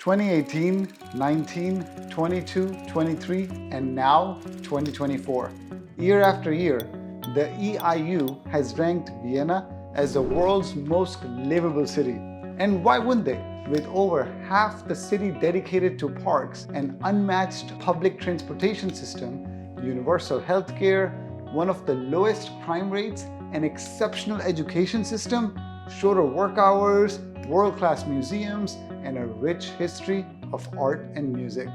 2018, 19, 22, 23, and now 2024. Year after year, the EIU has ranked Vienna as the world's most livable city. And why wouldn't they? With over half the city dedicated to parks, an unmatched public transportation system, universal healthcare, one of the lowest crime rates, an exceptional education system, shorter work hours, world-class museums, and a rich history of art and music.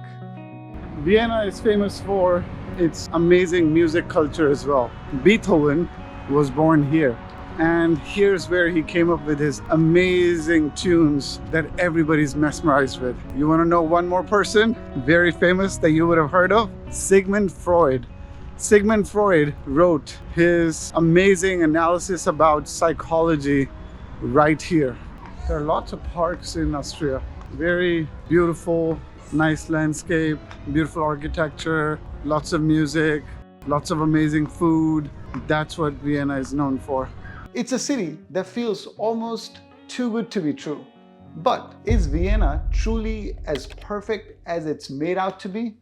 Vienna is famous for its amazing music culture as well. Beethoven was born here, and here's where he came up with his amazing tunes that everybody's mesmerized with. You want to know one more person, very famous, that you would have heard of? Sigmund Freud. Sigmund Freud wrote his amazing analysis about psychology right here. There are lots of parks in Austria. Very beautiful, nice landscape, beautiful architecture, lots of music, lots of amazing food. That's what Vienna is known for. It's a city that feels almost too good to be true. But is Vienna truly as perfect as it's made out to be?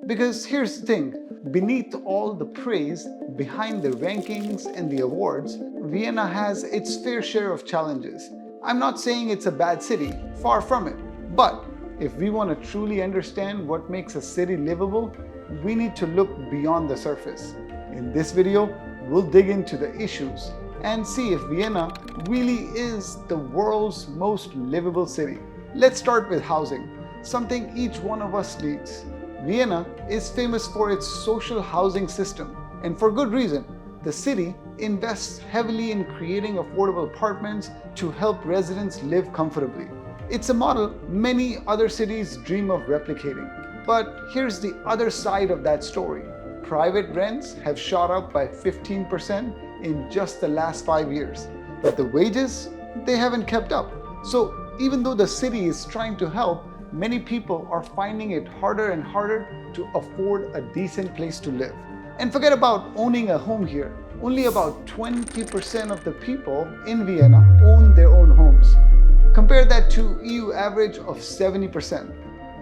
Because here's the thing, beneath all the praise, behind the rankings and the awards, Vienna has its fair share of challenges. I'm not saying it's a bad city, far from it. But if we want to truly understand what makes a city livable, we need to look beyond the surface. In this video, we'll dig into the issues and see if Vienna really is the world's most livable city. Let's start with housing, something each one of us needs. Vienna is famous for its social housing system, and for good reason. The city invests heavily in creating affordable apartments to help residents live comfortably. It's a model many other cities dream of replicating. But here's the other side of that story. Private rents have shot up by 15% in just the last 5 years. But the wages, they haven't kept up. So even though the city is trying to help, many people are finding it harder and harder to afford a decent place to live. And forget about owning a home here. Only about 20% of the people in Vienna own their own homes. Compare that to EU average of 70%.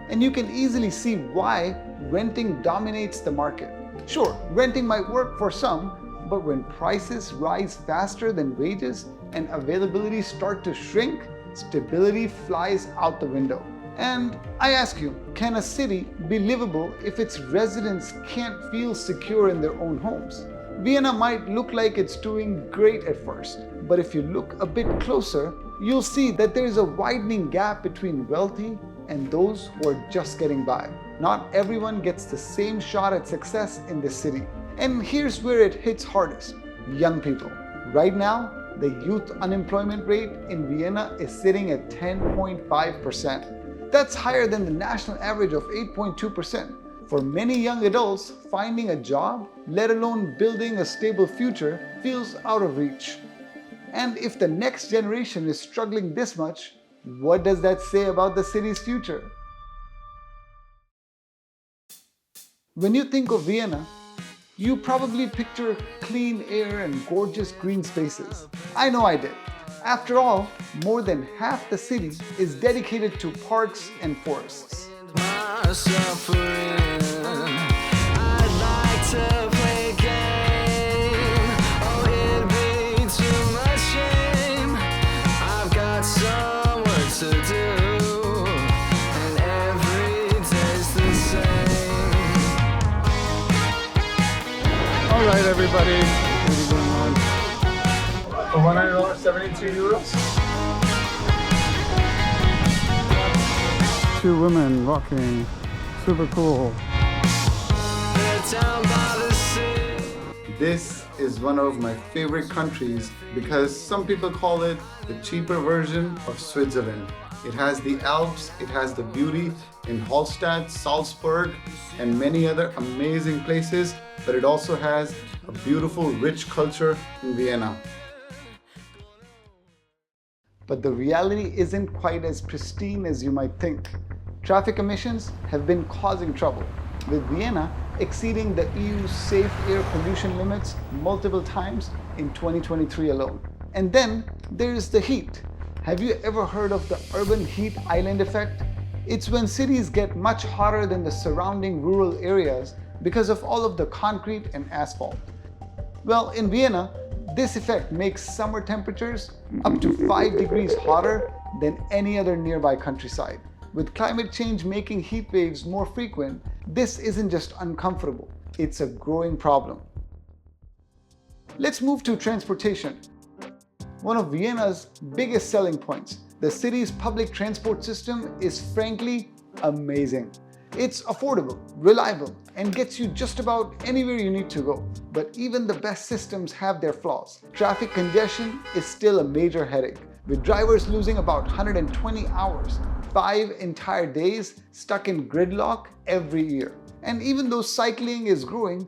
And you can easily see why renting dominates the market. Sure, renting might work for some, but when prices rise faster than wages and availability start to shrink, stability flies out the window. And I ask you, can a city be livable if its residents can't feel secure in their own homes? Vienna might look like it's doing great at first, but if you look a bit closer, you'll see that there is a widening gap between wealthy and those who are just getting by. Not everyone gets the same shot at success in this city. And here's where it hits hardest: young people. Right now, the youth unemployment rate in Vienna is sitting at 10.5%. That's higher than the national average of 8.2%. For many young adults, finding a job, let alone building a stable future, feels out of reach. And if the next generation is struggling this much, what does that say about the city's future? When you think of Vienna, you probably picture clean air and gorgeous green spaces. I know I did. After all, more than half the city is dedicated to parks and forests. All right, everybody. What is going on? For $100, 72 euros. Two women walking. Super cool. This is one of my favorite countries because some people call it the cheaper version of Switzerland. It has the Alps, it has the beauty in Hallstatt, Salzburg, and many other amazing places, but it also has a beautiful, rich culture in Vienna. But the reality isn't quite as pristine as you might think. Traffic emissions have been causing trouble, with Vienna exceeding the EU's safe air pollution limits multiple times in 2023 alone. And then there's the heat. Have you ever heard of the urban heat island effect? It's when cities get much hotter than the surrounding rural areas because of all of the concrete and asphalt. Well, in Vienna, this effect makes summer temperatures up to 5 degrees hotter than any other nearby countryside. With climate change making heat waves more frequent, this isn't just uncomfortable, it's a growing problem. Let's move to transportation. One of Vienna's biggest selling points, the city's public transport system is frankly amazing. It's affordable, reliable, and gets you just about anywhere you need to go. But even the best systems have their flaws. Traffic congestion is still a major headache, with drivers losing about 120 hours, 5 entire days stuck in gridlock every year. And even though cycling is growing,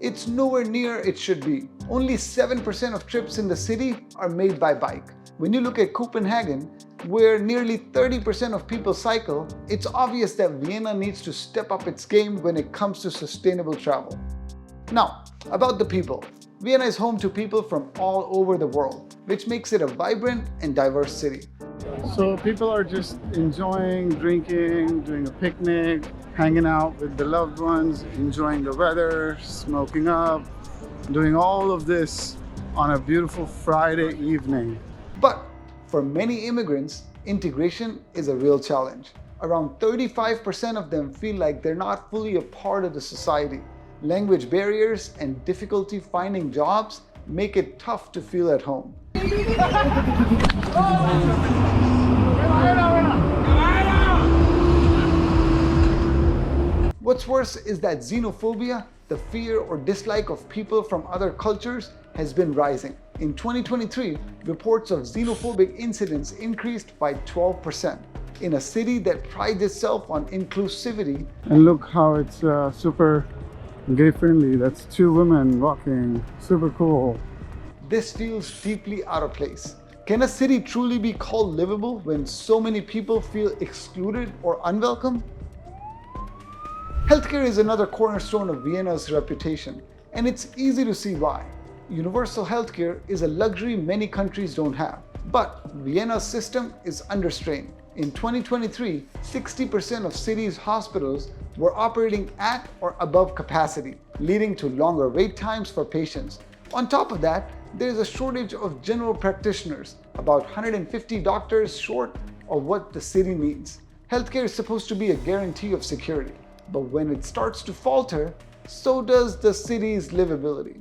it's nowhere near it should be. Only 7% of trips in the city are made by bike. When you look at Copenhagen, where nearly 30% of people cycle, it's obvious that Vienna needs to step up its game when it comes to sustainable travel. Now, about the people. Vienna is home to people from all over the world, which makes it a vibrant and diverse city. So people are just enjoying drinking, doing a picnic, hanging out with the loved ones, enjoying the weather, smoking up, doing all of this on a beautiful Friday evening. But for many immigrants, integration is a real challenge. Around 35% of them feel like they're not fully a part of the society. Language barriers and difficulty finding jobs make it tough to feel at home. What's worse is that xenophobia, the fear or dislike of people from other cultures, has been rising. In 2023, reports of xenophobic incidents increased by 12%. In a city that prides itself on inclusivity. And look how it's super gay friendly. That's 2 women walking, super cool. This feels deeply out of place. Can a city truly be called livable when so many people feel excluded or unwelcome? Healthcare is another cornerstone of Vienna's reputation, and it's easy to see why. Universal healthcare is a luxury many countries don't have, but Vienna's system is under strain. In 2023, 60% of cities' hospitals were operating at or above capacity, leading to longer wait times for patients. On top of that, there is a shortage of general practitioners, about 150 doctors short of what the city needs. Healthcare is supposed to be a guarantee of security, but when it starts to falter, so does the city's livability.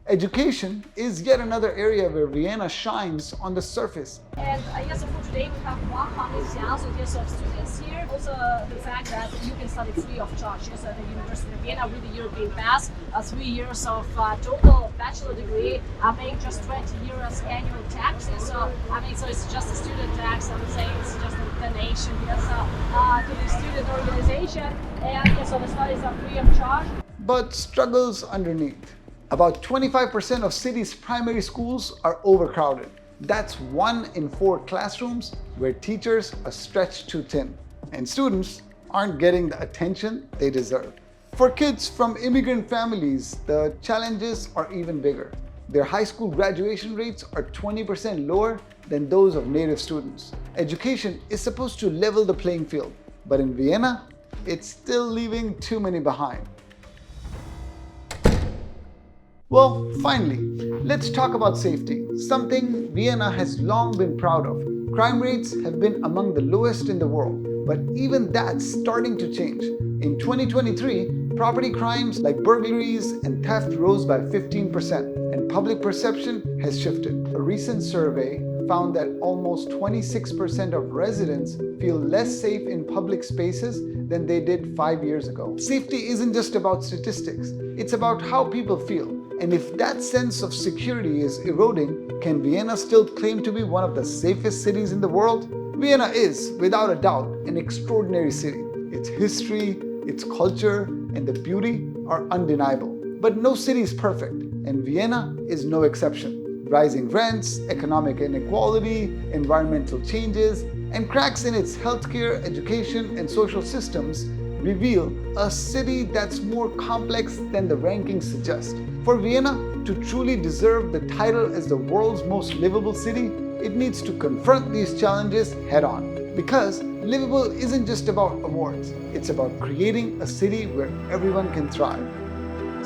Education is yet another area where Vienna shines on the surface. And yes, for today we have 100,000 of students here. Also the fact that you can study free of charge. Yes, at the University of Vienna with the European pass, 3 years of total bachelor degree. I make just 20 euros annual taxes. So so it's just a student tax. I would say it's just a donation, yes, to the student organization. And yes, so the studies are free of charge. But struggles underneath. About 25% of cities' primary schools are overcrowded. That's 1 in 4 classrooms where teachers are stretched too thin, and students aren't getting the attention they deserve. For kids from immigrant families, the challenges are even bigger. Their high school graduation rates are 20% lower than those of native students. Education is supposed to level the playing field, but in Vienna, it's still leaving too many behind. Well, finally, let's talk about safety, something Vienna has long been proud of. Crime rates have been among the lowest in the world, but even that's starting to change. In 2023, property crimes like burglaries and theft rose by 15%, and public perception has shifted. A recent survey found that almost 26% of residents feel less safe in public spaces than they did 5 years ago. Safety isn't just about statistics, it's about how people feel. And if that sense of security is eroding, can Vienna still claim to be one of the safest cities in the world? Vienna is, without a doubt, an extraordinary city. Its history, its culture, and the beauty are undeniable. But no city is perfect, and Vienna is no exception. Rising rents, economic inequality, environmental changes, and cracks in its healthcare, education, and social systems reveal a city that's more complex than the rankings suggest. For Vienna to truly deserve the title as the world's most livable city, it needs to confront these challenges head on. Because Livable isn't just about awards, it's about creating a city where everyone can thrive.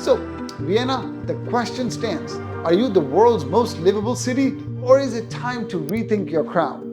So, Vienna, the question stands. Are you the world's most livable city, or is it time to rethink your crown?